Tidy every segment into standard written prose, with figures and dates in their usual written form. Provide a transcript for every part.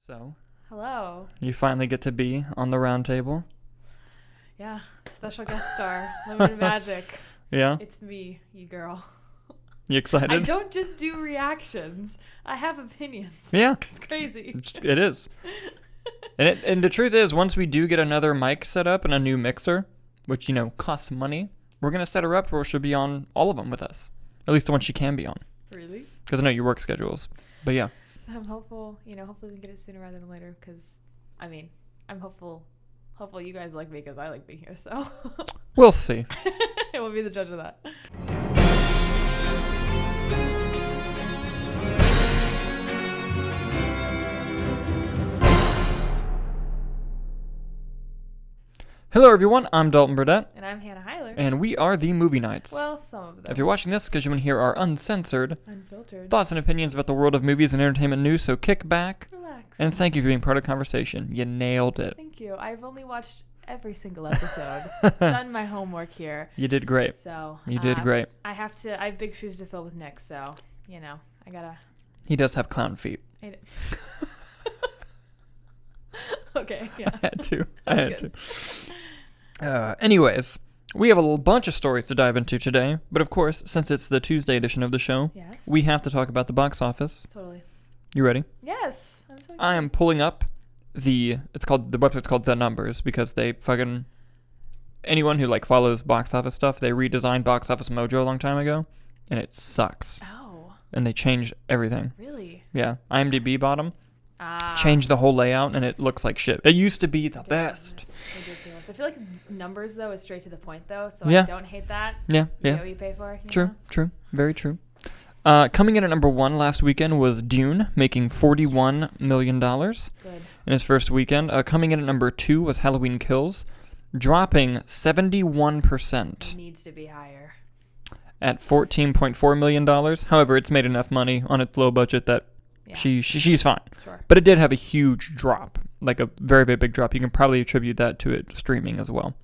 So, hello. You finally get to be on the roundtable. Yeah, special guest star, Limited Magic. Yeah? It's me, you girl. You excited? I don't just do reactions. I have opinions. Yeah. It's crazy. It is. And the truth is, once we do get another mic set up and a new mixer, which, costs money, we're going to set her up where she'll be on all of them with us. At least the one she can be on. Really? Because I know your work schedules. But yeah. So I'm hopeful, hopefully we can get it sooner rather than later because, I'm hopeful you guys like me because I like being here, so. We'll see. We'll be the judge of that. Hello, everyone. I'm Dalton Branden. And I'm Hannah Heiler. And we are the Movie Knights. Well, some of them. If you're watching this, because you want to hear our uncensored, unfiltered thoughts and opinions about the world of movies and entertainment news, so kick back. Relax. And thank you for being part of the conversation. You nailed it. Thank you. I've only watched every single episode. Done my homework here. You did great. So you did great. I have big shoes to fill with Nick, so I gotta. He does have clown feet. Okay, yeah. I had to. Anyways, we have a bunch of stories to dive into today, but of course, since it's the Tuesday edition of the show, yes, we have to talk about the box office. Totally. You ready? Yes. I'm so excited. I am pulling up the website's called The Numbers because they fucking, anyone who follows box office stuff, they redesigned Box Office Mojo a long time ago, and it sucks. Oh. And they changed everything. Really? Yeah. IMDb bottom. Changed the whole layout, and it looks like shit. It used to be the best. Ridiculous. I feel like numbers, though, is straight to the point, though, so yeah. I don't hate that. Yeah, You know what you pay for. True. Very true. Coming in at number 1 last weekend was Dune, making $41 million in his first weekend. Coming in at number 2 was Halloween Kills, dropping 71%. It needs to be higher. At $14.4 million. However, it's made enough money on its low budget that she's fine. Sure. But it did have a huge drop, like a very, very big drop. You can probably attribute that to it streaming as well.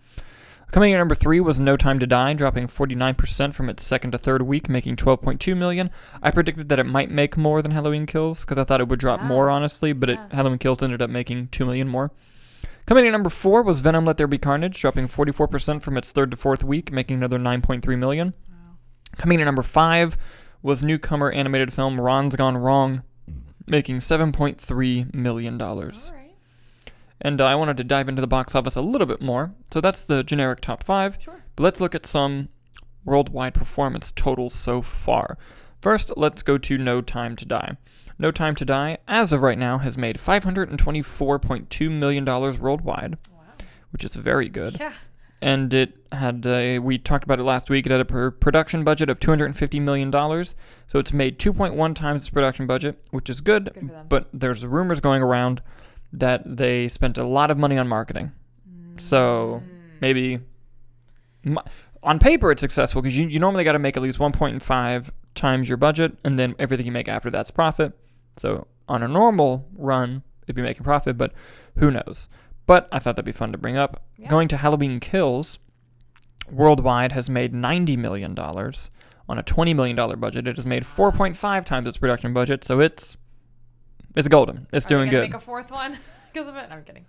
Coming in at number 3 was No Time to Die, dropping 49% from its second to third week, making $12.2 million. I predicted that it might make more than Halloween Kills because I thought it would drop more, honestly, but Halloween Kills ended up making $2 million more. Coming in at number 4 was Venom Let There Be Carnage, dropping 44% from its third to fourth week, making another $9.3 million. Wow. Coming in at number 5 was newcomer animated film Ron's Gone Wrong, making $7.3 million. All right. And I wanted to dive into the box office a little bit more. So that's the generic top 5. Sure. But let's look at some worldwide performance totals so far. First, let's go to No Time to Die. No Time to Die, as of right now, has made $524.2 million worldwide, which is very good. Yeah. And it had, we talked about it last week, it had a production budget of $250 million. So it's made 2.1 times its production budget, which is good for them. But there's rumors going around that they spent a lot of money on marketing. So maybe, on paper it's successful because you normally got to make at least 1.5 times your budget, and then everything you make after that's profit. So on a normal run, it'd be making profit, but who knows? But I thought that'd be fun to bring up. Yeah. Going to Halloween Kills, worldwide has made $90 million on a $20 million budget. It has made 4.5 times its production budget, so it's golden. It's doing good. Are they make a fourth one because of it? I'm kidding.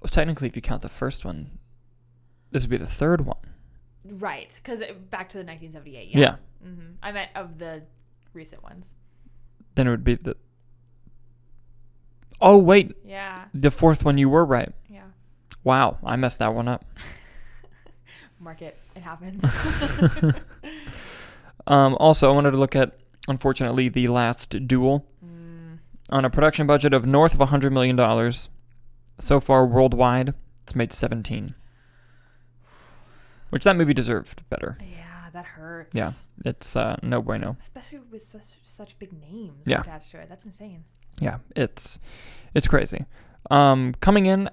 Technically, if you count the first one, this would be the third one. Right, because back to the 1978. Yeah. Mm-hmm. I meant of the recent ones. Then it would be the... Oh, wait. Yeah. The fourth one, you were right. Yeah. Wow, I messed that one up. Mark it. It happens. Also, I wanted to look at, unfortunately, The Last Duel. On a production budget of north of $100 million. So far, worldwide, it's made 17. Which that movie deserved better. Yeah, that hurts. Yeah, it's no bueno. Especially with such big names attached to it. That's insane. Yeah, it's crazy. Coming in,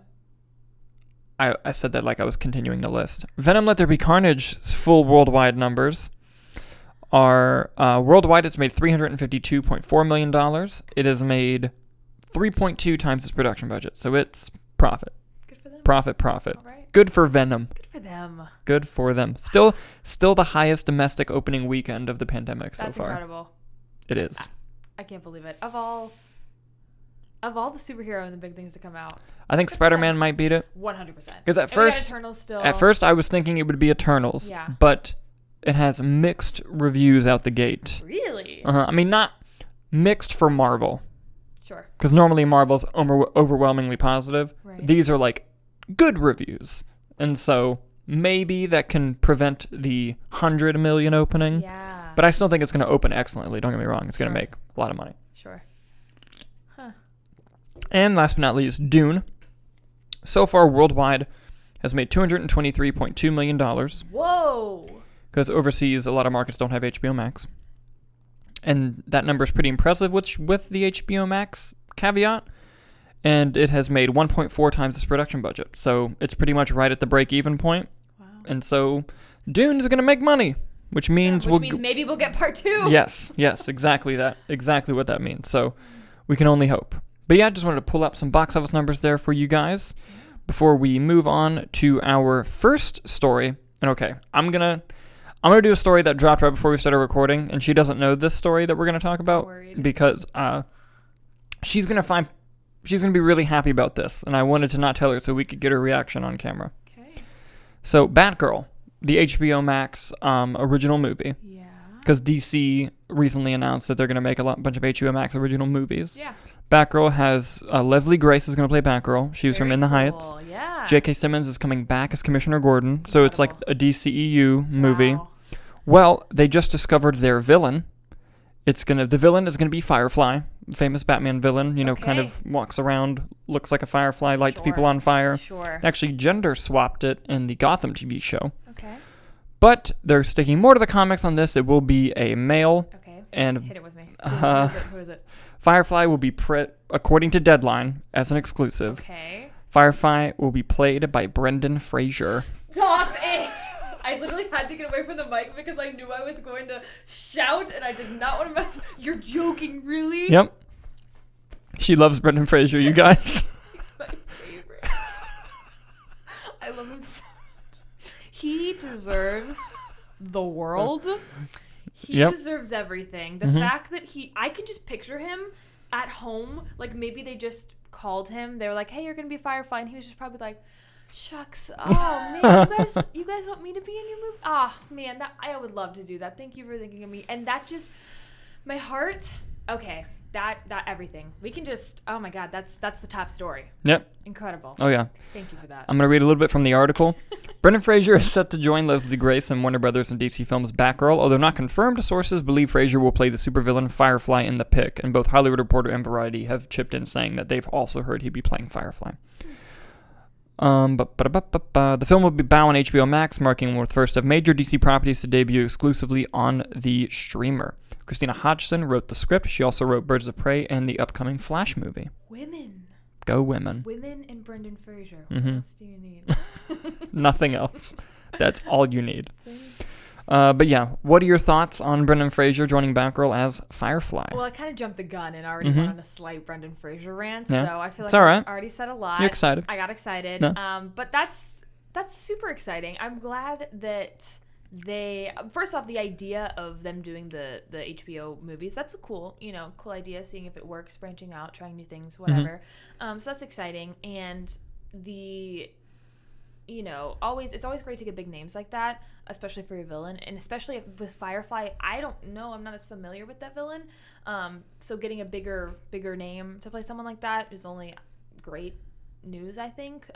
I said that like I was continuing the list. Venom Let There Be Carnage's full worldwide numbers are, worldwide it's made $352.4 million. It has made 3.2 times its production budget, so it's profit. Good for them. Profit. All right. Good for Venom. Good for them. Still the highest domestic opening weekend of the pandemic so far. That's incredible. It is. I can't believe it. Of all Of all the superhero and the big things to come out, I think Spider-Man might beat it. 100%. Because at first I was thinking it would be Eternals. Yeah. But it has mixed reviews out the gate. Really? I mean, not mixed for Marvel. Sure. Because normally Marvel's overwhelmingly positive. Right. These are like good reviews. And so maybe that can prevent the 100 million opening. Yeah. But I still think it's going to open excellently. Don't get me wrong. It's going to make a lot of money. Sure. Huh. And last but not least, Dune. So far, worldwide, has made $223.2 million. Whoa. Because overseas, a lot of markets don't have HBO Max. And that number is pretty impressive with the HBO Max caveat. And it has made 1.4 times its production budget. So it's pretty much right at the break-even point. Wow. And so Dune is going to make money. Which means maybe we'll get part 2. Yes, exactly that. Exactly what that means. So we can only hope. But yeah, I just wanted to pull up some box office numbers there for you guys before we move on to our first story. And okay, I'm gonna do a story that dropped right before we started recording, and she doesn't know this story that we're gonna talk about because she's gonna be really happy about this, and I wanted to not tell her so we could get her reaction on camera. Okay. So Batgirl, the HBO Max original movie. Yeah. Because DC recently announced that they're going to make a bunch of HBO Max original movies. Yeah. Batgirl has Leslie Grace is going to play Batgirl. She was from In the Heights. Yeah. J.K. Simmons is coming back as Commissioner Gordon. So it's like a DCEU movie. Wow. Well, they just discovered their villain. The villain is going to be Firefly, famous Batman villain. Kind of walks around, looks like a firefly, lights people on fire. Sure. They actually gender swapped it in the Gotham TV show. Okay. But they're sticking more to the comics on this. It will be a male. Okay. And hit it with me. Who is it? Firefly will be, according to Deadline, as an exclusive. Okay. Firefly will be played by Brendan Fraser. Stop it! I literally had to get away from the mic because I knew I was going to shout and I did not want to mess. You're joking, really? Yep. She loves Brendan Fraser, you guys. He's my favorite. I love him so much. He deserves the world. He deserves everything. The fact that I can just picture him at home. Like maybe they just called him. They were like, hey, you're going to be Firefly. And he was just probably like, shucks. Oh, man, you guys want me to be in your movie? Oh, man, I would love to do that. Thank you for thinking of me. And that just, my heart, okay, that everything. We can just, oh my God, that's the top story. Yep. Incredible. Oh, yeah. Thank you for that. I'm going to read a little bit from the article. Brendan Fraser is set to join Leslie Grace in Warner Brothers and DC Films' Batgirl, although not confirmed. Sources believe Fraser will play the supervillain Firefly in The Pick, and both Hollywood Reporter and Variety have chipped in saying that they've also heard he'd be playing Firefly. The film will be bound on HBO Max, marking one of the first of major DC properties to debut exclusively on the streamer. Christina Hodgson wrote the script. She also wrote Birds of Prey and the upcoming Flash movie. Women. Go women. Women and Brendan Fraser. Mm-hmm. What else do you need? Nothing else. That's all you need. But yeah, what are your thoughts on Brendan Fraser joining Batgirl as Firefly? Well, I kind of jumped the gun and already went on a slight Brendan Fraser rant, so I feel like I already said a lot. You're excited. I got excited. No. But that's super exciting. I'm glad that they, first off, the idea of them doing the HBO movies, that's a cool idea, seeing if it works, branching out, trying new things, whatever. So that's exciting. And it's always great to get big names like that, especially for your villain, and especially with Firefly. I don't know, I'm not as familiar with that villain, so getting a bigger name to play someone like that is only great news, I think,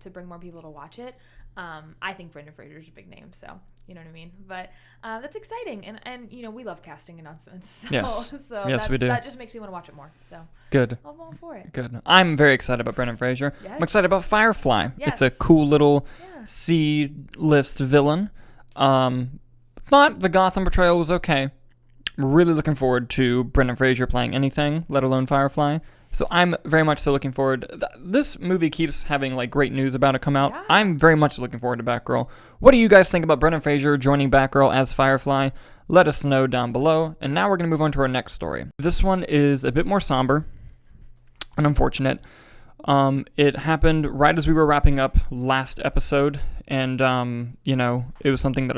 to bring more people to watch it. I think Brendan Fraser is a big name, so you know what I mean. But that's exciting, and we love casting announcements. So, yes, so yes, we do. That just makes me want to watch it more. So good. I'm all for it. Good. I'm very excited about Brendan Fraser. Yes. I'm excited about Firefly. Yes. It's a cool little C-list villain. Thought the Gotham portrayal was okay. Really looking forward to Brendan Fraser playing anything, let alone Firefly. So I'm very much so looking forward. This movie keeps having great news about it come out. Yeah. I'm very much looking forward to Batgirl. What do you guys think about Brendan Fraser joining Batgirl as Firefly? Let us know down below. And now we're going to move on to our next story. This one is a bit more somber and unfortunate. It happened right as we were wrapping up last episode. And, it was something that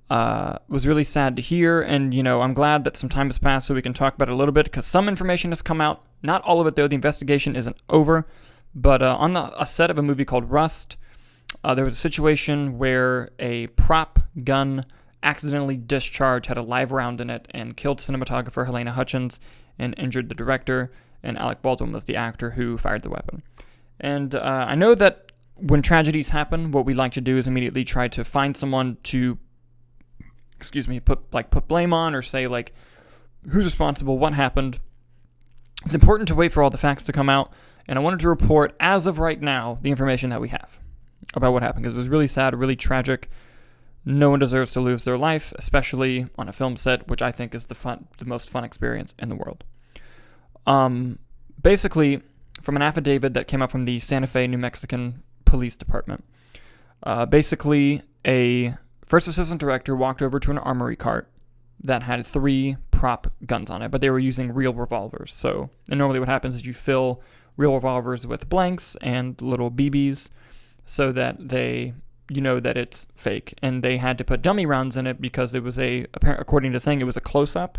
was really sad to hear, and, I'm glad that some time has passed so we can talk about it a little bit, because some information has come out. Not all of it, though. The investigation isn't over. But on a set of a movie called Rust, there was a situation where a prop gun accidentally discharged, had a live round in it, and killed cinematographer Helena Hutchins and injured the director, and Alec Baldwin was the actor who fired the weapon. And I know that when tragedies happen, what we like to do is immediately try to find someone to, put blame on, or say, like, who's responsible, what happened. It's important to wait for all the facts to come out, and I wanted to report, as of right now, the information that we have about what happened, because it was really sad, really tragic. No one deserves to lose their life, especially on a film set, which I think is the most fun experience in the world. Basically, from an affidavit that came out from the Santa Fe, New Mexican Police Department, basically a first assistant director walked over to an armory cart that had 3 prop guns on it, but they were using real revolvers. And normally what happens is you fill real revolvers with blanks and little BBs so that that it's fake. And they had to put dummy rounds in it because it was according to the thing, it was a close-up.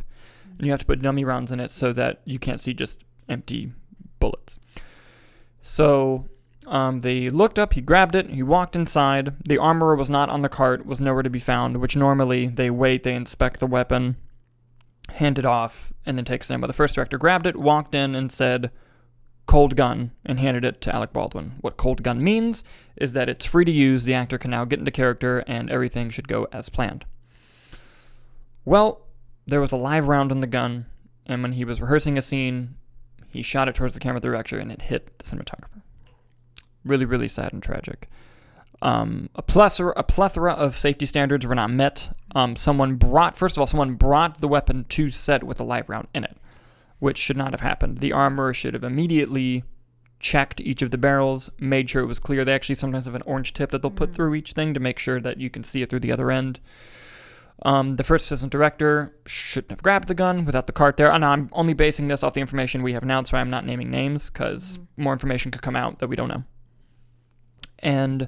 And you have to put dummy rounds in it so that you can't see just empty bullets. So they looked up, he grabbed it, he walked inside. The armorer was not on the cart, was nowhere to be found, which normally they wait, they inspect the weapon, hand it off, and then take it in. But the first director grabbed it, walked in, and said, "Cold gun," and handed it to Alec Baldwin. What cold gun means is that it's free to use, the actor can now get into character, and everything should go as planned. Well, there was a live round in the gun, and when he was rehearsing a scene, he shot it towards the camera director, and it hit the cinematographer. Really, really sad and tragic. A plethora of safety standards were not met. Someone brought the weapon to set with a live round in it, which should not have happened. The armorer should have immediately checked each of the barrels, made sure it was clear. They actually sometimes have an orange tip that they'll put through each thing to make sure that you can see it through the other end. The first assistant director shouldn't have grabbed the gun without the cart there. And I'm only basing this off the information we have now, so I'm not naming names because more information could come out that we don't know. And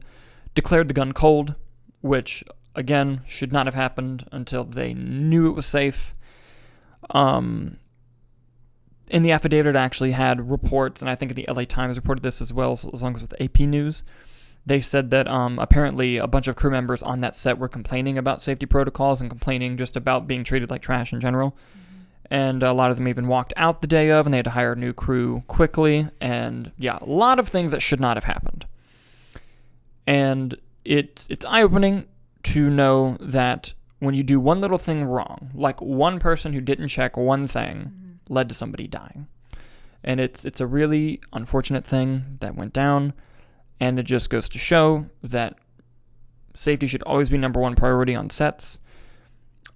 declared the gun cold, which, again, should not have happened until they knew it was safe. In the affidavit, it actually had reports, and I think the LA Times reported this as well, as long as with AP News. They said that apparently a bunch of crew members on that set were complaining about safety protocols and complaining just about being treated like trash in general. And a lot of them even walked out the day of, and they had to hire a new crew quickly. And yeah, a lot of things that should not have happened. And it's eye-opening to know that when you do one little thing wrong, like one person who didn't check one thing led to somebody dying. And it's a really unfortunate thing that went down, and it just goes to show that safety should always be number one priority on sets.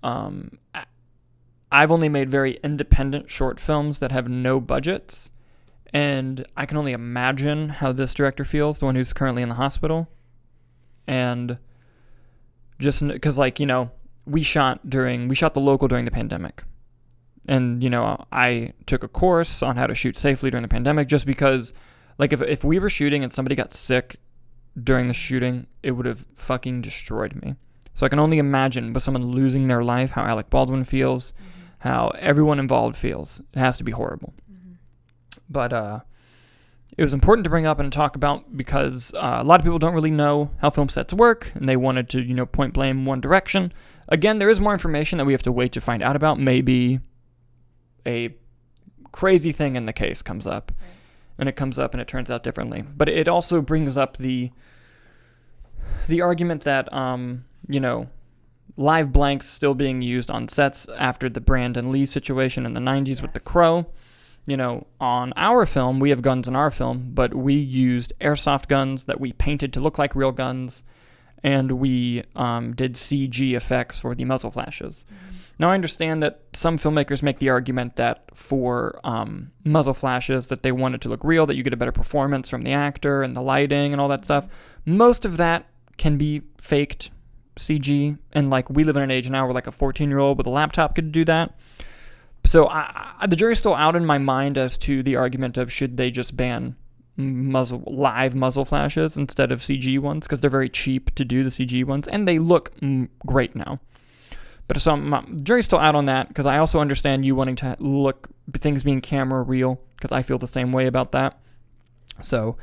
I've only made very independent short films that have no budgets, and I can only imagine how this director feels, the one who's currently in the hospital. And just because, we shot the local during the pandemic. And, I took a course on how to shoot safely during the pandemic just because, if we were shooting and somebody got sick during the shooting, it would have fucking destroyed me. So I can only imagine with someone losing their life, how Alec Baldwin feels, how everyone involved feels. It has to be horrible. But it was important to bring up and talk about because a lot of people don't really know how film sets work, and they wanted to, point blame one direction. Again, there is more information that we have to wait to find out about. Maybe a crazy thing in the case comes up, and it comes up and it turns out differently. But it also brings up the argument that, live blanks still being used on sets after the Branden Lee situation in the 90s with the Crow. On our film, we have guns in our film, but we used airsoft guns that we painted to look like real guns, and we did CG effects for the muzzle flashes. Now, I understand that some filmmakers make the argument that for muzzle flashes, that they want it to look real, that you get a better performance from the actor and the lighting and all that stuff. Most of that can be faked CG, and we live in an age now where a 14-year-old with a laptop could do that. So the jury's still out in my mind as to the argument of should they just ban live muzzle flashes instead of CG ones, because they're very cheap to do the CG ones, and they look great now. But so jury's still out on that, because I also understand you wanting to look things being camera real, because I feel the same way about that. So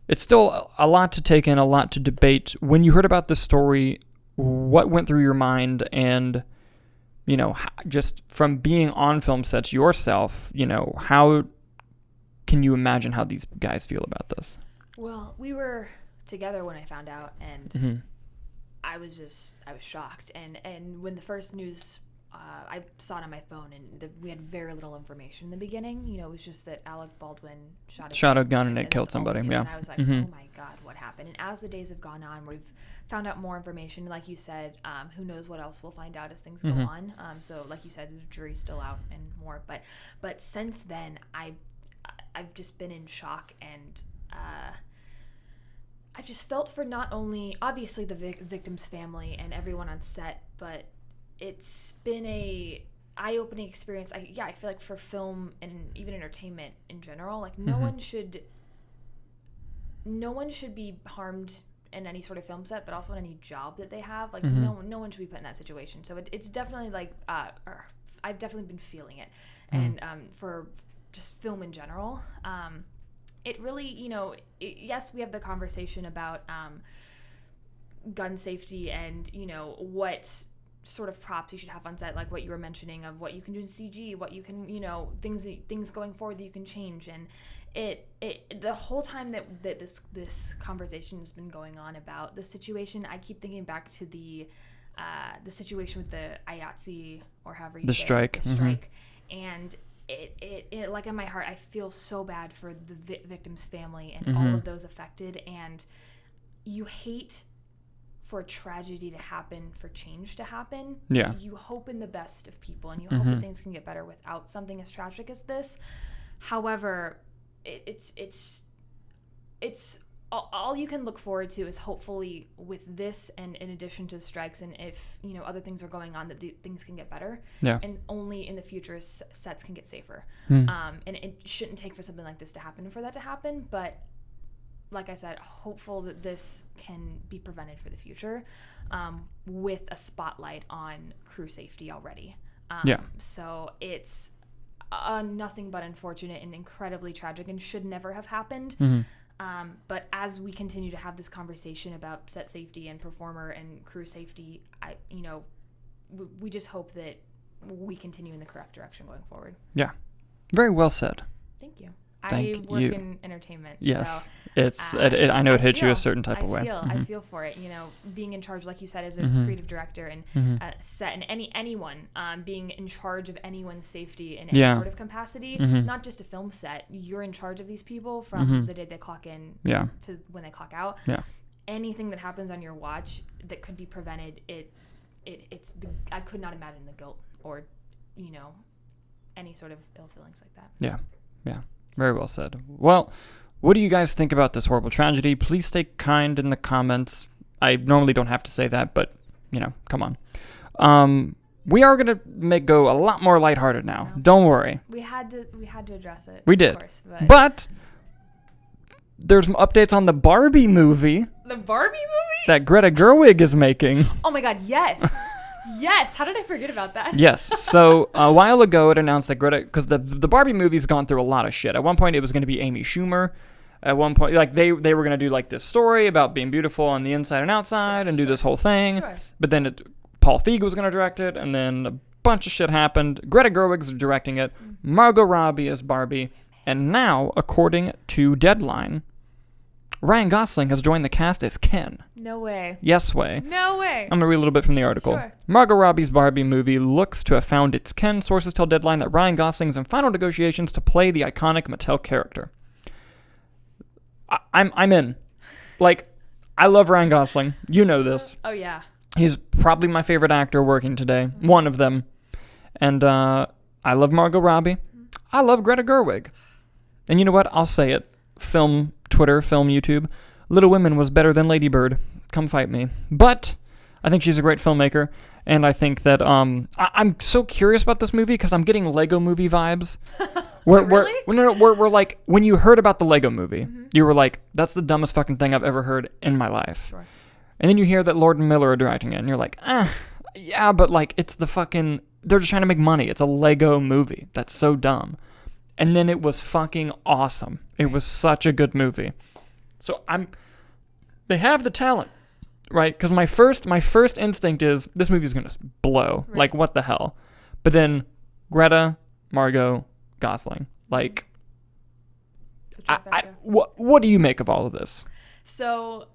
it's still a lot to take in, a lot to debate. When you heard about this story, what went through your mind? And, you know, just from being on film sets yourself, you know, how can you imagine how these guys feel about this? Well, we were together when I found out, and I was shocked. And when the first news, I saw it on my phone, and we had very little information in the beginning. You know, it was just that Alec Baldwin shot a gun and it killed somebody. Yeah. And I was like, oh my God, what happened? And as the days have gone on, we've found out more information. Like you said, who knows what else we'll find out as things go on. So like you said, the jury's still out and more. But since then, I've just been in shock, and I've just felt for not only, obviously, the victim's family and everyone on set, but it's been a eye-opening experience. I feel like for film and even entertainment in general, like no one should be harmed in any sort of film set, but also in any job that they have. Like no one should be put in that situation. So it's definitely like I've definitely been feeling it, and for just film in general. It really, you know, yes, we have the conversation about gun safety and, you know, what sort of props you should have on set, like what you were mentioning of what you can do in CG, what you can, you know, things going forward that you can change. And it the whole time that this conversation has been going on about the situation, I keep thinking back to the situation with the IATSE, or however you say strike. The strike. And it like in my heart, I feel so bad for the victim's family and all of those affected. And you hate for a tragedy to happen, for change to happen. Yeah. You hope in the best of people, and you hope that things can get better without something as tragic as this. However, it's all you can look forward to is hopefully with this, and in addition to strikes, and if, you know, other things are going on, that things can get better. Yeah. And only in the future sets can get safer. And it shouldn't take for something like this to happen for that to happen. But like I said, hopeful that this can be prevented for the future, with a spotlight on crew safety already. So it's nothing but unfortunate and incredibly tragic, and should never have happened. But as we continue to have this conversation about set safety and performer and crew safety, we just hope that we continue in the correct direction going forward. Yeah. Very well said. Thank you. I work in entertainment. Yes. So, I know it hits you a certain type of way. I feel for it. You know, being in charge, like you said, as a creative director and set, and anyone being in charge of anyone's safety in any sort of capacity, not just a film set. You're in charge of these people from the day they clock in to when they clock out. Yeah. Anything that happens on your watch that could be prevented, I could not imagine the guilt or, you know, any sort of ill feelings like that. Yeah. Yeah. Very well said. Well, what do you guys think about this horrible tragedy? Please stay kind in the comments. I normally don't have to say that, but, you know, come on. We are going to go a lot more lighthearted now. No. Don't worry. We had to address it. We did. Of course, but there's some updates on the Barbie movie. The Barbie movie? That Greta Gerwig is making. Oh my God, yes. Yes, how did I forget about that? Yes, so a while ago it announced that Greta, because the Barbie movie's gone through a lot of shit. At one point it was going to be Amy Schumer. At one point, like they were going to do like this story about being beautiful on the inside and outside and do this whole thing. Sure. But then Paul Feig was going to direct it, and then a bunch of shit happened. Greta Gerwig's directing it. Margot Robbie is Barbie. And now, according to Deadline, Ryan Gosling has joined the cast as Ken. No way. Yes way. No way. I'm going to read a little bit from the article. Sure. Margot Robbie's Barbie movie looks to have found its Ken. Sources tell Deadline that Ryan Gosling's in final negotiations to play the iconic Mattel character. I'm in. Like, I love Ryan Gosling. You know this. Oh, yeah. He's probably my favorite actor working today. One of them. And I love Margot Robbie. I love Greta Gerwig. And you know what? I'll say it. Film Twitter, film YouTube. Little Women was better than Lady Bird. Come fight me. But I think she's a great filmmaker. And I think that I'm so curious about this movie because I'm getting Lego movie vibes. Really? We're like, when you heard about the Lego movie, you were like, that's the dumbest fucking thing I've ever heard in my life. Sure. And then you hear that Lord and Miller are directing it, and you're like, Yeah, but like it's the fucking. They're just trying to make money. It's a Lego movie. That's so dumb. And then it was fucking awesome. It was such a good movie. So they have the talent, right? Because my first instinct is this movie's gonna blow. Right. Like what the hell? But then Greta, Margot, Gosling. Like, what do you make of all of this? So,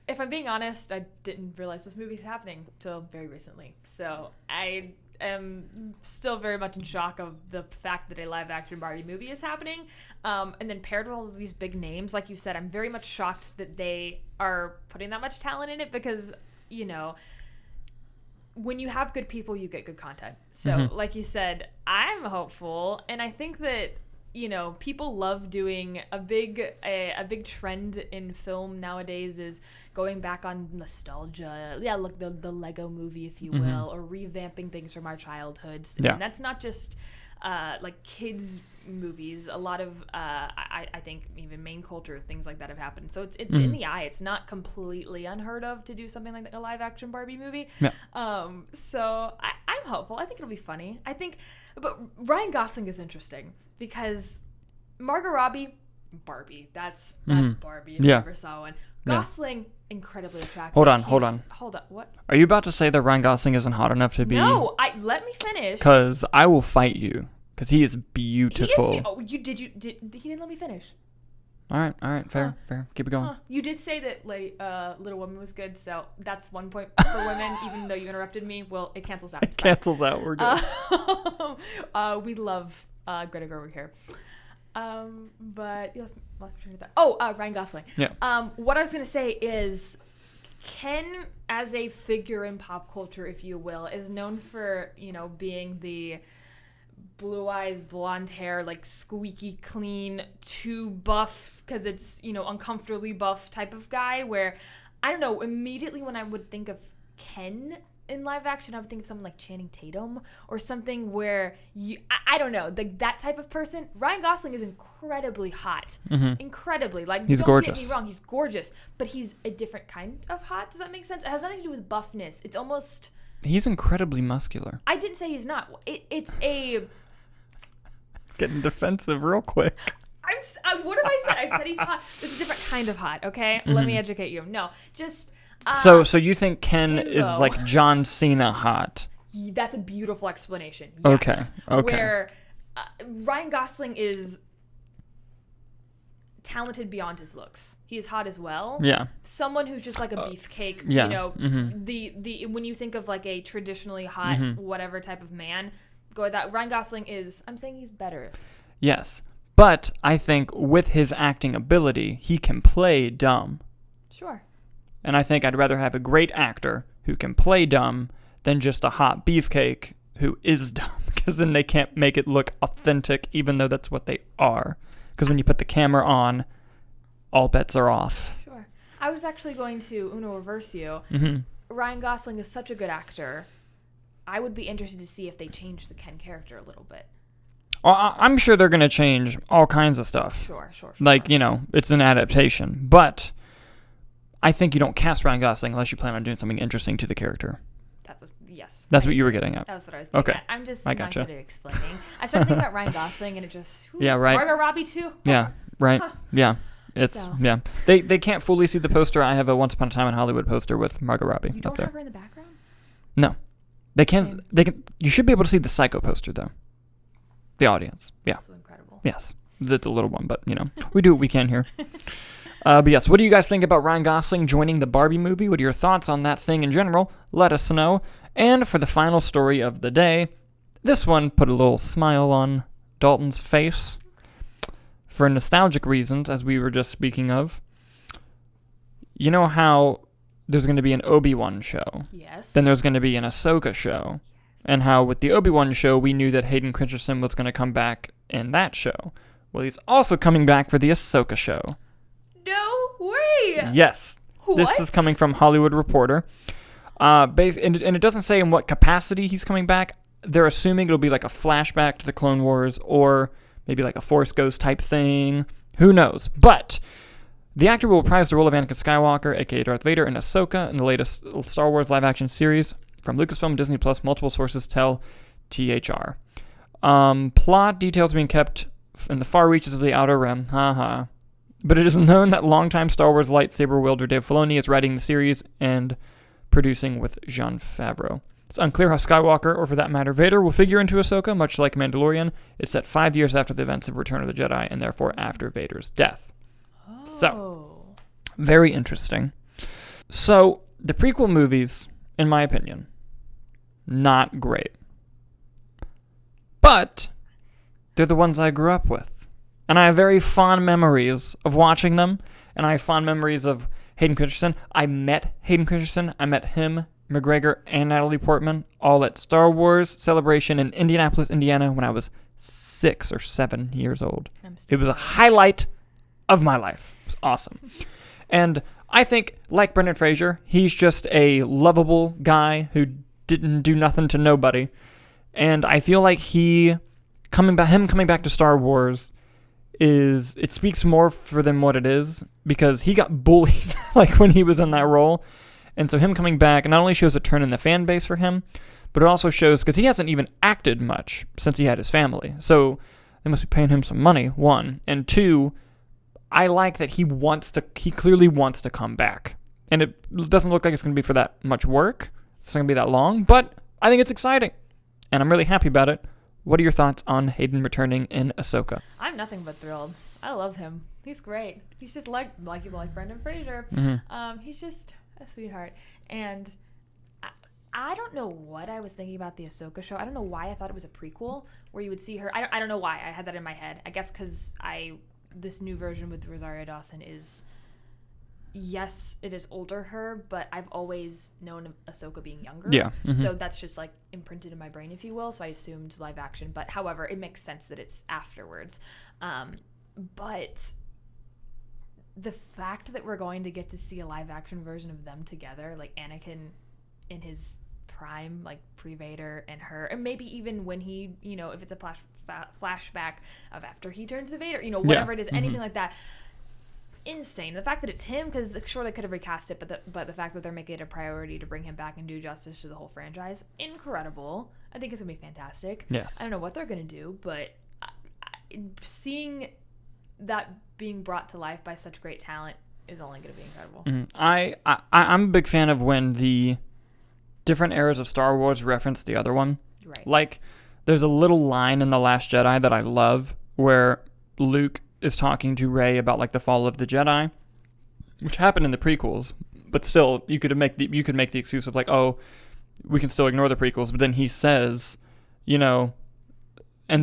if I'm being honest, I didn't realize this movie's happening till very recently. So I am still very much in shock of the fact that a live action Barbie movie is happening. And then paired with all of these big names, like you said, I'm very much shocked that they are putting that much talent in it because, you know, when you have good people, you get good content. So like you said, I'm hopeful. And I think that, you know, people love doing a big trend in film nowadays is going back on nostalgia. Yeah, look, the Lego movie, if you will, or revamping things from our childhoods. Yeah. And that's not just like kids movies. A lot of I think even main culture things like that have happened. So it's in the eye. It's not completely unheard of to do something like that, a live action Barbie movie. Yeah. So I'm hopeful. I think it'll be funny. But Ryan Gosling is interesting because Margot Robbie, Barbie. That's Barbie if you ever saw one. Gosling, incredibly attractive. Hold on. What? Are you about to say that Ryan Gosling isn't hot enough to be? No, let me finish. Because I will fight you. Because he is beautiful. He didn't let me finish. All right, fair. Keep it going. You did say that Little Women was good, so that's 1 point for women, even though you interrupted me. Well, it cancels out. It cancels out. We're good. We love Greta Gerwig here. But Ryan Gosling. Yeah. What I was gonna say is, Ken, as a figure in pop culture, if you will, is known for, you know, being the blue eyes, blonde hair, like squeaky clean, too buff because it's, you know, uncomfortably buff type of guy. Where, I don't know, immediately when I would think of Ken in live action, I would think of someone like Channing Tatum or something where I don't know, that type of person. Ryan Gosling is incredibly hot. Incredibly. Like, he's gorgeous. Don't get me wrong, he's gorgeous, but he's a different kind of hot. Does that make sense? It has nothing to do with buffness. It's almost... He's incredibly muscular. I didn't say he's not. It's a... Getting defensive real quick. What have I said? I've said he's hot. It's a different kind of hot, okay? Let me educate you. No, just... So you think Ken is like John Cena hot? That's a beautiful explanation. Yes. Okay. Where Ryan Gosling is talented beyond his looks. He is hot as well. Yeah. Someone who's just like a beefcake. Yeah. You know, the when you think of like a traditionally hot whatever type of man, go with that. Ryan Gosling is. I'm saying he's better. Yes, but I think with his acting ability, he can play dumb. Sure. And I think I'd rather have a great actor who can play dumb than just a hot beefcake who is dumb, because then they can't make it look authentic, even though that's what they are. Because when you put the camera on, all bets are off. Sure. I was actually going to Uno reverse you. Ryan Gosling is such a good actor. I would be interested to see if they change the Ken character a little bit. I'm sure they're going to change all kinds of stuff. Sure. Like, you know, it's an adaptation. But I think you don't cast Ryan Gosling unless you plan on doing something interesting to the character. Yes. That's what you were getting at. That was what I was getting at. I'm just not good at explaining. I started thinking about Ryan Gosling and it just... yeah, right. Margot Robbie too? Yeah, right. Yeah. Yeah. They can't fully see the poster. I have a Once Upon a Time in Hollywood poster with Margot Robbie you up there. You don't have her in the background? No. They can. You should be able to see the Psycho poster, though. The audience. Yeah. Also incredible. Yes. That's a little one, but, you know, we do what we can here. But yes, what do you guys think about Ryan Gosling joining the Barbie movie? What are your thoughts on that thing in general? Let us know. And for the final story of the day, this one put a little smile on Dalton's face. For nostalgic reasons, as we were just speaking of. You know how there's going to be an Obi-Wan show? Yes. Then there's going to be an Ahsoka show. And how with the Obi-Wan show, we knew that Hayden Christensen was going to come back in that show. Well, he's also coming back for the Ahsoka show. No way! Yes. What? This is coming from Hollywood Reporter. And it doesn't say in what capacity he's coming back. They're assuming it'll be like a flashback to the Clone Wars or maybe like a Force Ghost type thing. Who knows? But the actor will reprise the role of Anakin Skywalker, a.k.a. Darth Vader, in Ahsoka in the latest Star Wars live-action series. from Lucasfilm, Disney Plus. Multiple sources tell THR. Plot details being kept in the far reaches of the Outer Rim. Haha. But it is known that longtime Star Wars lightsaber wielder Dave Filoni is writing the series and producing with Jon Favreau. It's unclear how Skywalker, or for that matter Vader, will figure into Ahsoka, much like Mandalorian. It's set 5 years after the events of Return of the Jedi, and therefore after Vader's death. Oh. So, very interesting. So, the prequel movies, in my opinion, not great. But they're the ones I grew up with. And I have very fond memories of watching them. And I have fond memories of Hayden Christensen. I met Hayden Christensen. I met him, McGregor, and Natalie Portman all at Star Wars Celebration in Indianapolis, Indiana when I was 6 or 7 years old. It was a highlight of my life. It was awesome. And I think, like Brendan Fraser, he's just a lovable guy who didn't do nothing to nobody. And I feel like him coming back to Star Wars it speaks more for than what it is, because he got bullied like when he was in that role. And so him coming back not only shows a turn in the fan base for him, but it also shows, because he hasn't even acted much since he had his family. So they must be paying him some money, one. And two, I like that he clearly wants to come back. And it doesn't look like it's going to be for that much work. It's not going to be that long, but I think it's exciting. And I'm really happy about it. What are your thoughts on Hayden returning in Ahsoka? I'm nothing but thrilled. I love him. He's great. He's just like people like Brendan Fraser. Mm-hmm. He's just a sweetheart. And I don't know what I was thinking about the Ahsoka show. I don't know why I thought it was a prequel where you would see her. I don't know why I had that in my head. I guess because this new version with Rosario Dawson is, yes, it is older her, but I've always known Ahsoka being younger. Yeah. Mm-hmm. So that's just like imprinted in my brain, if you will. So I assumed live action. But however, it makes sense that it's afterwards. But the fact that we're going to get to see a live action version of them together, like Anakin in his prime, like pre-Vader, and her, and maybe even when he, if it's a flashback of after he turns to Vader, whatever it is, anything like that. Insane. The fact that it's him, because sure they could have recast it, but the fact that they're making it a priority to bring him back and do justice to the whole franchise, incredible. I think it's gonna be fantastic. Yes. I don't know what they're gonna do, but seeing that being brought to life by such great talent is only gonna be incredible. Mm-hmm. I'm a big fan of when the different eras of Star Wars reference the other one. Right. Like, there's a little line in The Last Jedi that I love where Luke is talking to Rey about like the fall of the Jedi, which happened in the prequels, but still you could make the excuse of like, oh, we can still ignore the prequels, but then he says, and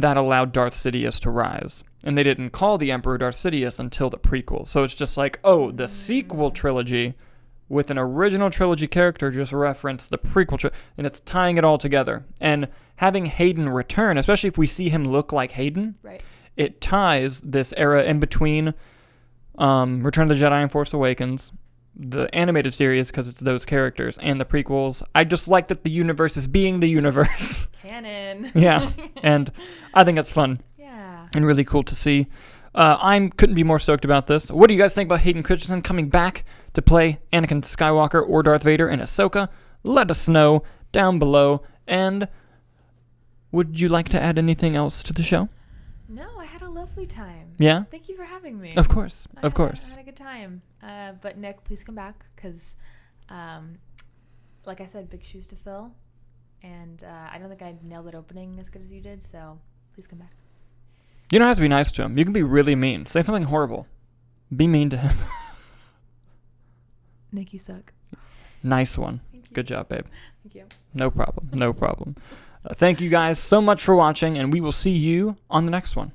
that allowed Darth Sidious to rise, and they didn't call the Emperor Darth Sidious until the prequel. So it's just like, oh, the sequel trilogy with an original trilogy character just referenced the prequel and it's tying it all together. And having Hayden return, especially if we see him look like Hayden, right, it ties this era in between Return of the Jedi and Force Awakens, the animated series, because it's those characters, and the prequels. I just like that the universe is being the universe. Canon. Yeah, and I think it's fun. Yeah. And really cool to see. I couldn't be more stoked about this. What do you guys think about Hayden Christensen coming back to play Anakin Skywalker or Darth Vader in Ahsoka? Let us know down below. And would you like to add anything else to the show? No, I had a lovely time. Yeah? Thank you for having me. Of course. I had a good time. But Nick, please come back, because, like I said, big shoes to fill. And I don't think I nailed that opening as good as you did, so please come back. You don't have to be nice to him. You can be really mean. Say something horrible. Be mean to him. Nick, you suck. Nice one. Good job, babe. Thank you. No problem. Thank you guys so much for watching, and we will see you on the next one.